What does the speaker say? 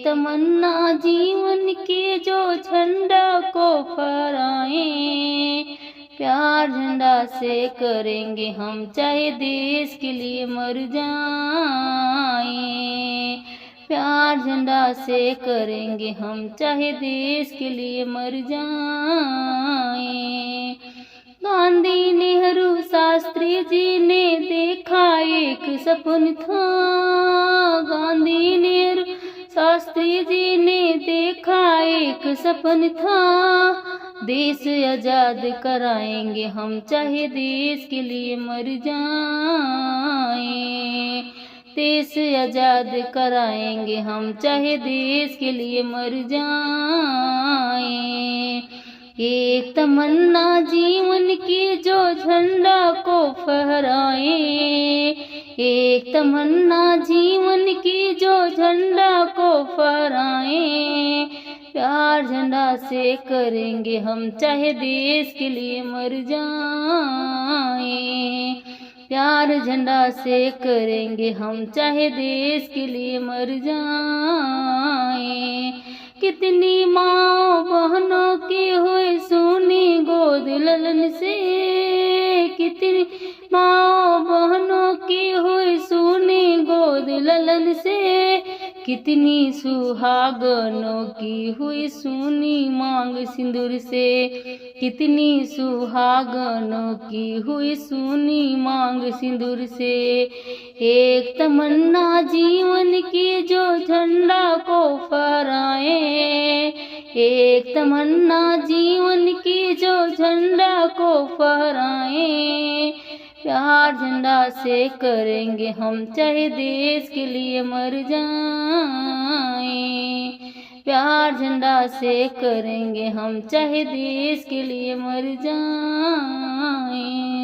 तमन्ना जीवन की जो झंडा को फहराए। प्यार झंडा से करेंगे हम, चाहे देश के लिए मर जाएं। प्यार झंडा से करेंगे हम, चाहे देश के लिए मर जाएं। गांधी नेहरू शास्त्री जी ने देखा एक सपन था। गांधी नेहरू शास्त्री जी ने देखा एक सपन था। देश आजाद कराएंगे हम, चाहे देश के लिए मर जाएं। देश आजाद कराएंगे हम, चाहे देश के लिए मर जाएं। एक तमन्ना जीवन की जो झंडा को फहराए। एक तमन्ना जीवन की जो झंडा को फहराए। प्यार झंडा से करेंगे हम, चाहे देश के लिए मर जाएं। प्यार झंडा से करेंगे हम, चाहे देश के लिए मर जाएं। कितनी माँ बहनों की हुई सुनी गोद ललन से। कितनी माँ बहनों की हुई सुनी गोद ललन से। कितनी सुहागनों की हुई सुनी मांग सिंदूर से। कितनी सुहागनों की हुई सुनी मांग सिंदूर से। एक तमन्ना जीवन की जो झंडा को फहराए। एक तमन्ना जीवन की जो झंडा को फहराए। प्यार झंडा से करेंगे हम, चाहे देश के लिए मर जाएं। प्यार झंडा से करेंगे हम, चाहे देश के लिए मर जाएं।